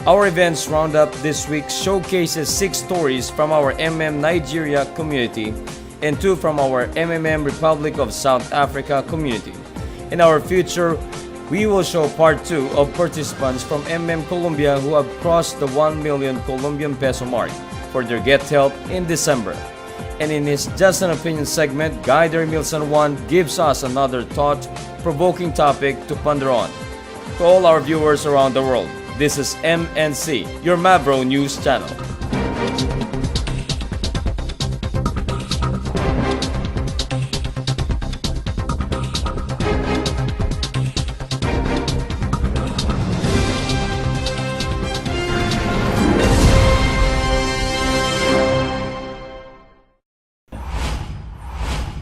Our Events Roundup this week showcases 6 stories from our MM Nigeria community and 2 from our MMM Republic of South Africa community. In our future, we will show part 2 of participants from MMM Colombia who have crossed the 1 million Colombian peso mark for their Get Help in December. And in his Just an Opinion segment, Guider Emil San Juan gives us another thought-provoking topic to ponder on. To all our viewers around the world, this is MNC, your Mavro News channel.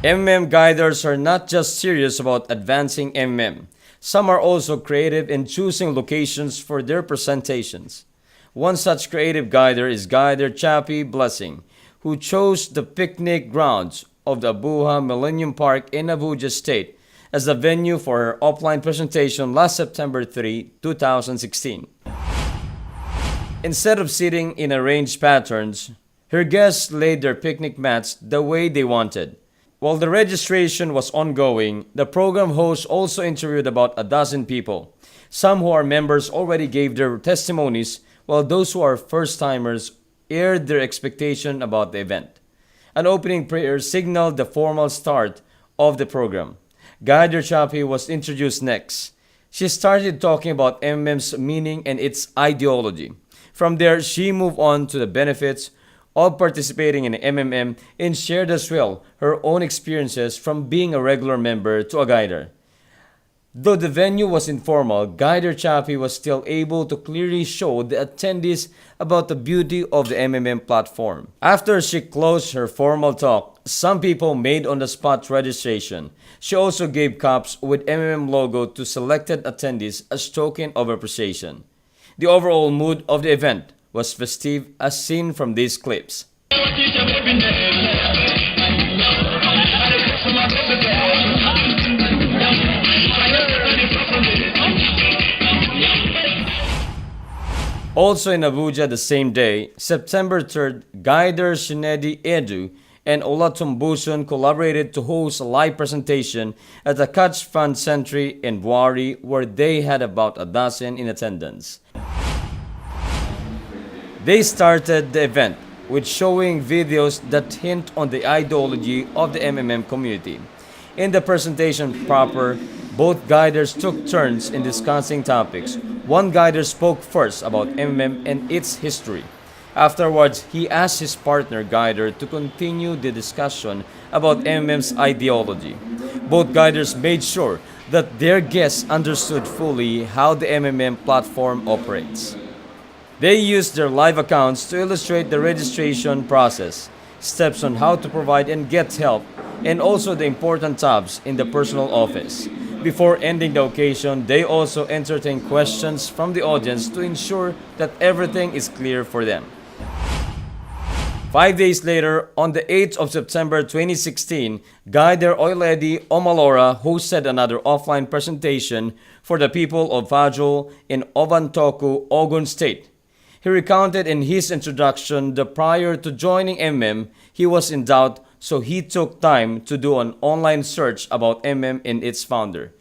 MMM guiders are not just serious about advancing MMM. Some are also creative in choosing locations for their presentations. One such creative guider is Guider Chappie Blessing, who chose the picnic grounds of the Abuja Millennium Park in Abuja State as the venue for her offline presentation last September 3, 2016. Instead of sitting in arranged patterns, her guests laid their picnic mats the way they wanted. While the registration was ongoing, the program host also interviewed about a dozen people. Some who are members already gave their testimonies, while those who are first-timers aired their expectation about the event. An opening prayer signaled the formal start of the program. Guider Chappie was introduced next. She started talking about MMM's meaning and its ideology. From there, she moved on to the benefits of participating in MMM and shared as well her own experiences from being a regular member to a guider. Though the venue was informal, Guider Chappie was still able to clearly show the attendees about the beauty of the MMM platform. After she closed her formal talk, some people made on-the-spot registration. She also gave cups with MMM logo to selected attendees as token of appreciation. The overall mood of the event was festive as seen from these clips. Also in Abuja the same day, September 3rd, Guider Shinedi Edu and Olatumbusun collaborated to host a live presentation at the Catch Fund Century in Buari, where they had about a dozen in attendance. They started the event with showing videos that hint on the ideology of the MMM community. In the presentation proper, both guiders took turns in discussing topics. One guider spoke first about MMM and its history. Afterwards, he asked his partner guider to continue the discussion about MMM's ideology. Both guiders made sure that their guests understood fully how the MMM platform operates. They used their live accounts to illustrate the registration process, steps on how to provide and get help, and also the important tabs in the personal office. Before ending the occasion, they also entertained questions from the audience to ensure that everything is clear for them. 5 days later, on the 8th of September 2016, Guider Oiledi Omalora hosted another offline presentation for the people of Fajol in Ovantoku, Ogun State. He recounted in his introduction that prior to joining MMM, he was in doubt, so he took time to do an online search about MMM and its founder.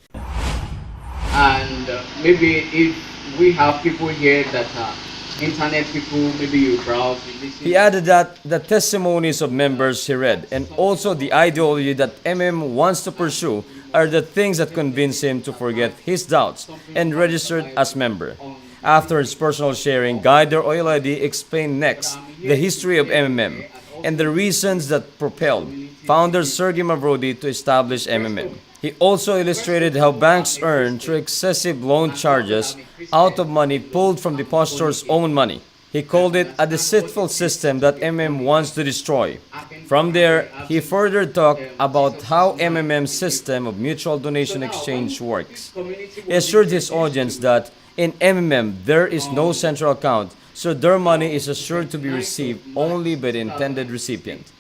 And maybe if we have people here that are internet people, maybe you browse, you listen. He added that the testimonies of members he read and also the ideology that MMM wants to pursue are the things that convince him to forget his doubts and registered as member. After his personal sharing, Guider Oiledi explained next the history of MMM and the reasons that propelled founder Sergey Mavrodi to establish MMM. He also illustrated how banks earn through excessive loan charges out of money pulled from depositors' own money. He called it a deceitful system that MMM wants to destroy. From there, he further talked about how MMM's system of mutual donation exchange works. He assured his audience that in MMM, there is no central account, so their money is assured to be received only by the intended recipient.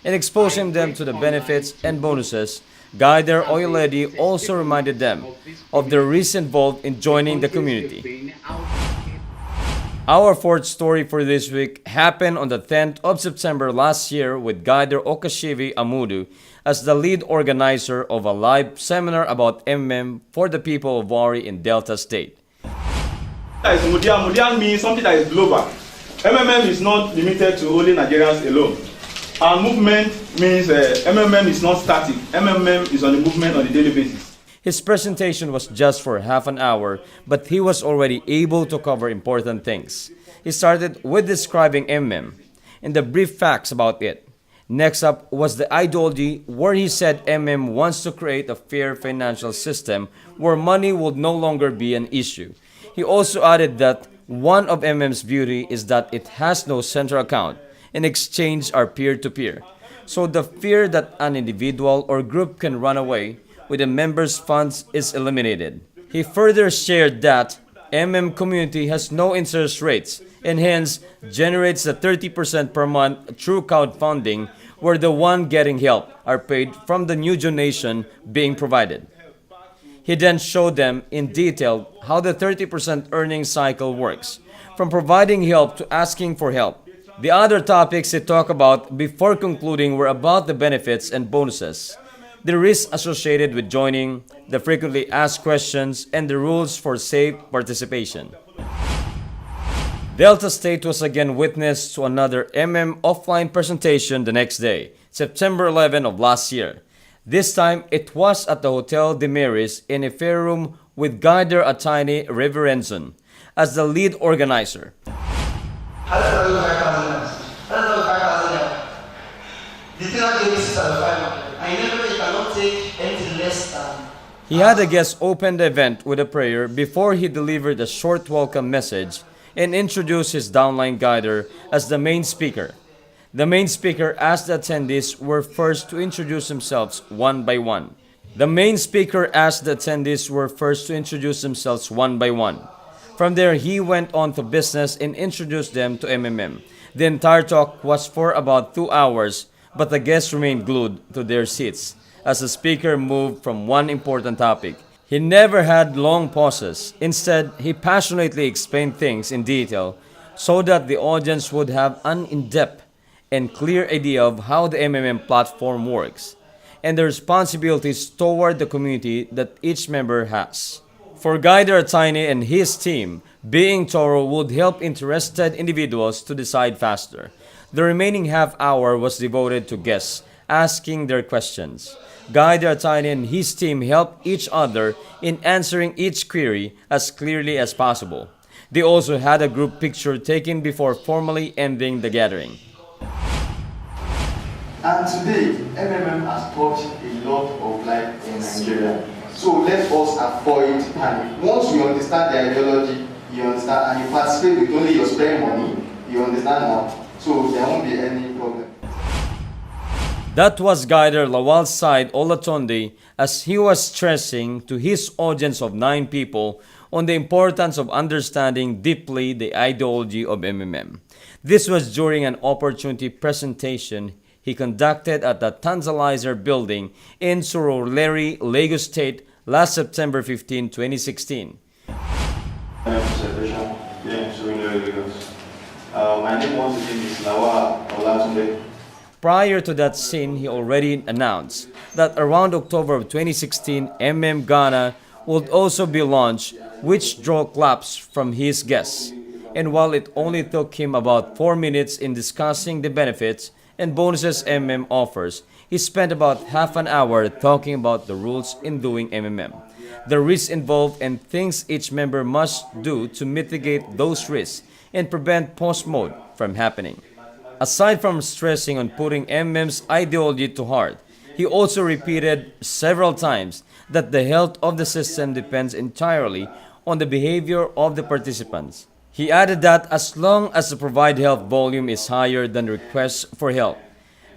In exposing them to the benefits and bonuses, Guider Oiledi also reminded them of their risk involved in joining the community. Our fourth story for this week happened on the 10th of September last year with Guider Okashivi Amudu as the lead organizer of a live seminar about MMM for the people of Wari in Delta State. That is Mudian. Mudian means something that is global. MMM is not limited to only Nigerians alone. Our movement means MMM is not static. MMM is on the movement on a daily basis. His presentation was just for half an hour, but he was already able to cover important things. He started with describing MMM and the brief facts about it. Next up was the ideology, where he said MMM wants to create a fair financial system where money would no longer be an issue. He also added that one of MMM's beauty is that it has no central account and exchange are peer-to-peer. So the fear that an individual or group can run away with a member's funds is eliminated. He further shared that MM community has no interest rates and hence generates the 30% per month through crowdfunding, where the one getting help are paid from the new donation being provided. He then showed them in detail how the 30% earning cycle works, from providing help to asking for help. The other topics he talked about before concluding were about the benefits and bonuses, the risks associated with joining, the frequently asked questions, and the rules for safe participation. Delta State was again witness to another MM offline presentation the next day, September 11 of last year. This time, it was at the Hotel de Maris in a fair room with Guider Attorney Reverenzon as the lead organizer. He had the guests open the event with a prayer before he delivered a short welcome message and introduced his downline guider as the main speaker. The main speaker asked the attendees were first to introduce themselves one by one. From there, he went on to business and introduced them to MMM. The entire talk was for about 2 hours, but the guests remained glued to their seats as the speaker moved from one important topic. He never had long pauses. Instead, he passionately explained things in detail so that the audience would have an in-depth and clear idea of how the MMM platform works and the responsibilities toward the community that each member has. For Guider Tiny and his team, being thorough would help interested individuals to decide faster. The remaining half hour was devoted to guests asking their questions. Guider Tiny and his team helped each other in answering each query as clearly as possible. They also had a group picture taken before formally ending the gathering. And today, MMM has touched a lot of life in Nigeria. So let us avoid panic. Once you understand the ideology, you understand, and you participate with only your spare money, you understand now. So there won't be any problem. That was Guider Lawal's side Olatonde as he was stressing to his audience of 9 people on the importance of understanding deeply the ideology of MMM. This was during an opportunity presentation he conducted at the Tanzalizer building in Surulere, Lagos State last September 15, 2016. My name once again is Lawa Olatunde. Prior to that scene, he already announced that around October of 2016, MM Ghana would also be launched, which drew claps from his guests. And while it only took him about 4 minutes in discussing the benefits and bonuses MM offers, he spent about half an hour talking about the rules in doing MMM, the risks involved and things each member must do to mitigate those risks and prevent post-mode from happening. Aside from stressing on putting MM's ideology to heart, he also repeated several times that the health of the system depends entirely on the behavior of the participants. He added that as long as the provided help volume is higher than requests for help,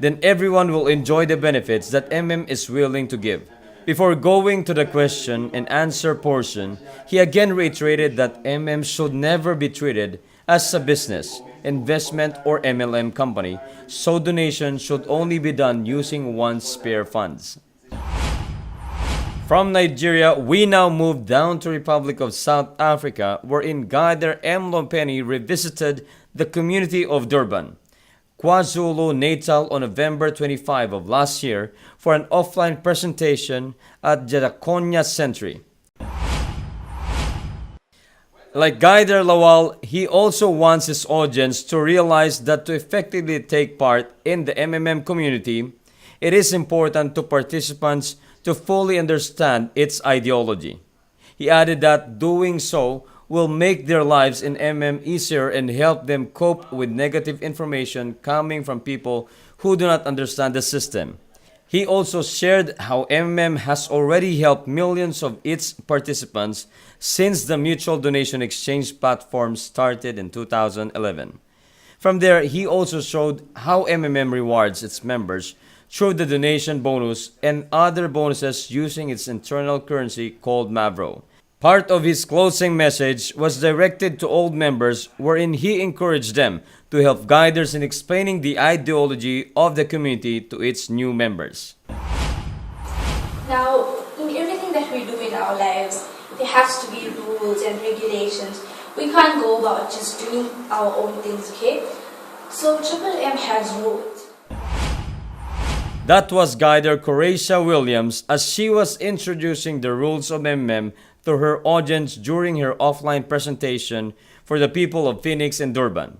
then everyone will enjoy the benefits that MM is willing to give. Before going to the question and answer portion, he again reiterated that MM should never be treated as a business, investment, or MLM company, so donation should only be done using one's spare funds. From Nigeria, we now move down to Republic of South Africa, wherein Guider M. Lompeni revisited the community of Durban, KwaZulu-Natal on November 25 of last year for an offline presentation at Jadakonya Century. Like Guider Lawal, he also wants his audience to realize that to effectively take part in the MMM community, it is important to participants to fully understand its ideology. He added that doing so will make their lives in MM easier and help them cope with negative information coming from people who do not understand the system. He also shared how MMM has already helped millions of its participants since the mutual donation exchange platform started in 2011. From there, he also showed how MMM rewards its members through the donation bonus and other bonuses using its internal currency called Mavro. Part of his closing message was directed to old members wherein he encouraged them to help Guiders in explaining the ideology of the community to its new members. Now, in everything that we do in our lives, there has to be rules and regulations. We can't go about just doing our own things, okay? So Triple M has rules. That was Guider Coratia Williams as she was introducing the rules of MMM to her audience during her offline presentation for the people of Phoenix and Durban.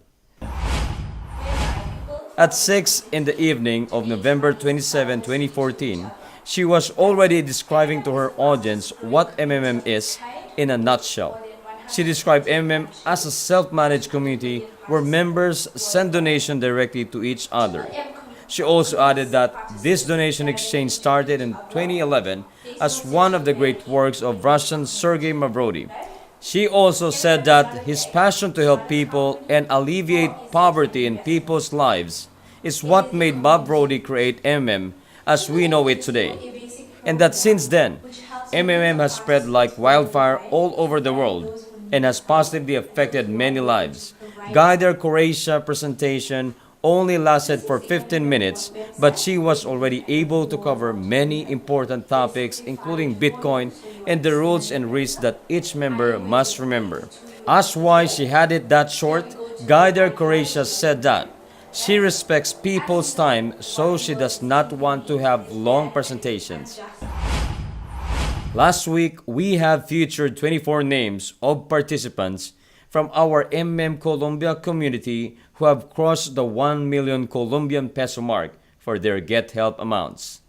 At 6 in the evening of November 27, 2014, she was already describing to her audience what MMM is in a nutshell. She described MMM as a self-managed community where members send donation directly to each other. She also added that this donation exchange started in 2011 as one of the great works of Russian Sergei Mavrodi. She also said that his passion to help people and alleviate poverty in people's lives is what made Mavrodi create MMM as we know it today. And that since then, MMM has spread like wildfire all over the world and has positively affected many lives. Guider Coratia presentation only lasted for 15 minutes, but she was already able to cover many important topics including Bitcoin and the rules and risks that each member must remember. Asked why she had it that short, Guider Coratia said that she respects people's time, so she does not want to have long presentations. Last week, we have featured 24 names of participants from our MMM Colombia community who have crossed the 1 million Colombian peso mark for their Get Help amounts.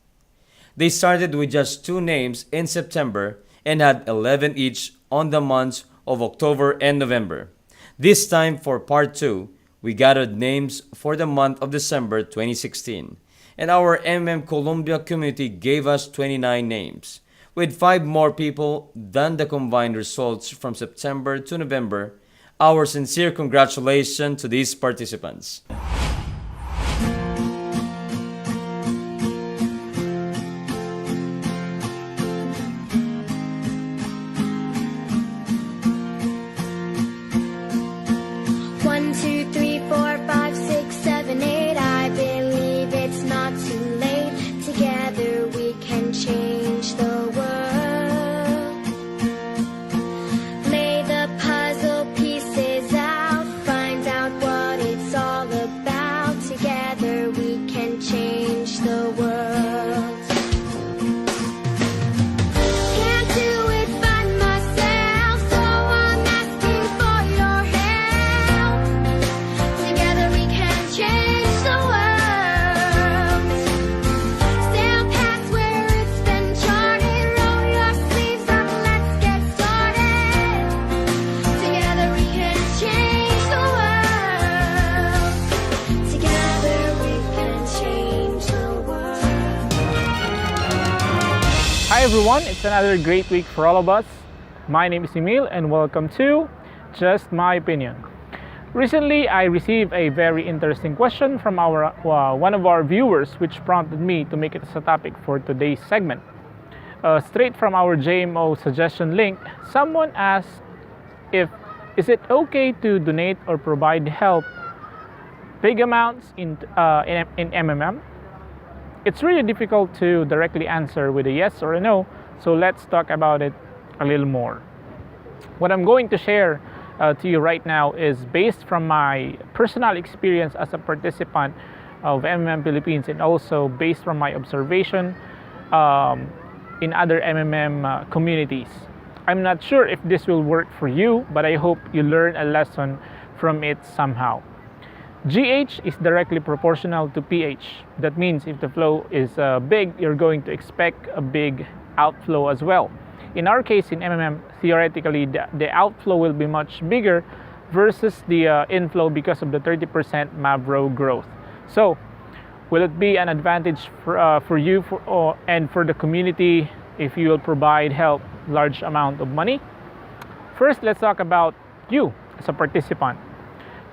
They started with just 2 names in September and had 11 each on the months of October and November. This time for part 2, we gathered names for the month of December 2016, and our MMM Colombia community gave us 29 names, with 5 more people than the combined results from September to November. Our sincere congratulations to these participants. One, two, three, four, five, six, seven, eight. I believe it's not too late. Together we can change the world. Lay the puzzle pieces out. Find out what it's all about. Together we can change the world. Can't do it by myself, so I'm asking for your help. Together we can change the world. Sail past where it's been charted. Roll your sleeves up, let's get started. Together we can change the world. Together we can change the world. Hi everyone, it's another great week for all of us. My name is Emil and welcome to Just My Opinion. Recently, I received a very interesting question from one of our viewers, which prompted me to make it as a topic for today's segment. Straight from our JMO suggestion link, someone asked is it okay to donate or provide help big amounts in MMM? It's really difficult to directly answer with a yes or a no, So let's talk about it a little more. What I'm going to share to you right now is based from my personal experience as a participant of MMM Philippines, and also based from my observation in other MMM communities. I'm not sure if this will work for you, but I hope you learn a lesson from it somehow. GH is directly proportional to pH. That means if the flow is big, you're going to expect a big outflow as well. In our case, in MMM, theoretically, the outflow will be much bigger versus the inflow because of the 30% Mavro growth. So, will it be an advantage for you and for the community if you will provide help large amount of money? First, let's talk about you as a participant.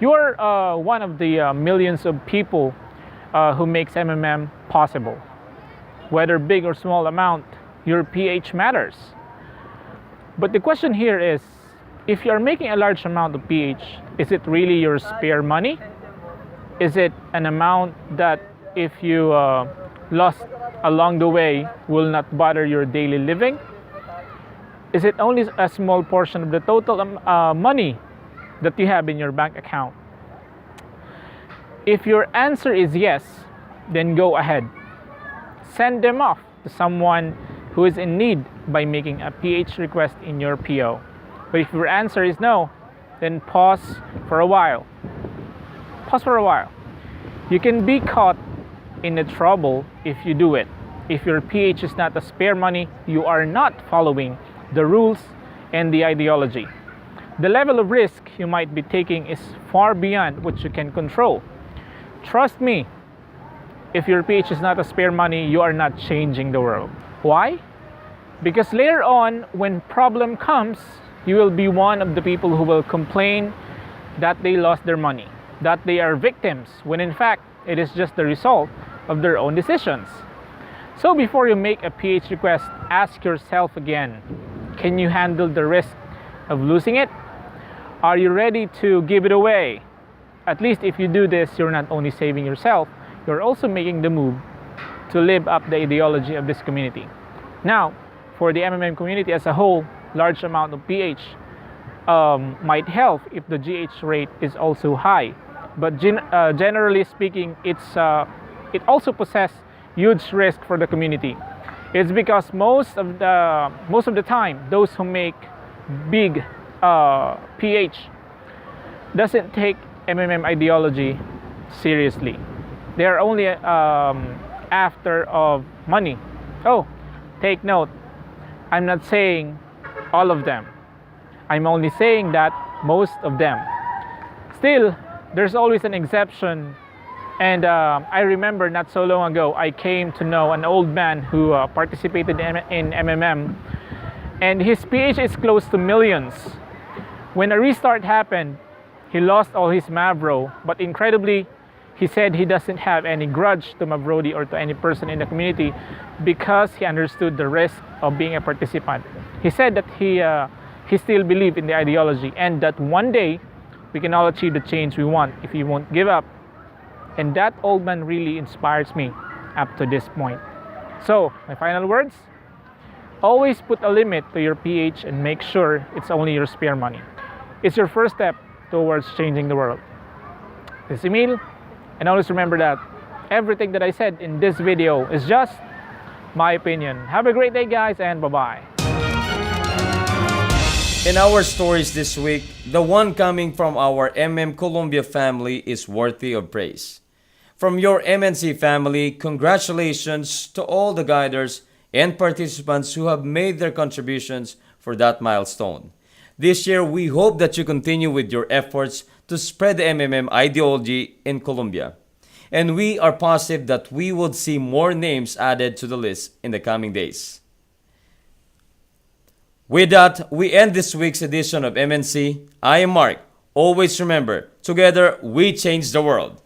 You are one of the millions of people who makes MMM possible. Whether big or small amount, your pH matters. But the question here is, if you are making a large amount of pH, is it really your spare money? Is it an amount that if you lost along the way will not bother your daily living? Is it only a small portion of the total money that you have in your bank account? If your answer is yes, then go ahead. Send them off to someone who is in need by making a pH request in your PO. But if your answer is no, then pause for a while. Pause for a while. You can be caught in the trouble if you do it. If your pH is not a spare money, you are not following the rules and the ideology. The level of risk you might be taking is far beyond what you can control. Trust me, if your pH is not a spare money, you are not changing the world. Why? Because later on, when problem comes, you will be one of the people who will complain that they lost their money, that they are victims, when in fact, it is just the result of their own decisions. So before you make a pH request, ask yourself again, can you handle the risk of losing it? Are you ready to give it away? At least if you do this, you're not only saving yourself, you're also making the move to live up the ideology of this community. Now, for the MMM community as a whole, large amount of pH might help if the GH rate is also high. But generally speaking, it also possesses huge risk for the community. It's because most of the time, those who make big pH doesn't take MMM ideology seriously. They are only after of money. Oh, take note, I'm not saying all of them. I'm only saying that most of them. Still, there's always an exception. And I remember not so long ago, I came to know an old man who participated in MMM, and his pH is close to millions. When a restart happened, he lost all his Mavro, but incredibly, he said he doesn't have any grudge to Mavrodi or to any person in the community because he understood the risk of being a participant. He said that he still believes in the ideology and that one day we can all achieve the change we want if we won't give up. And that old man really inspires me up to this point. So, my final words, always put a limit to your pH and make sure it's only your spare money. It's your first step towards changing the world. This is Emil, and always remember that everything that I said in this video is just my opinion. Have a great day, guys, and bye-bye. In our stories this week, the one coming from our MMM Colombia family is worthy of praise. From your MNC family, congratulations to all the guiders and participants who have made their contributions for that milestone. This year, we hope that you continue with your efforts to spread the MMM ideology in Colombia. And we are positive that we would see more names added to the list in the coming days. With that, we end this week's edition of MNC. I am Mark. Always remember, together we change the world.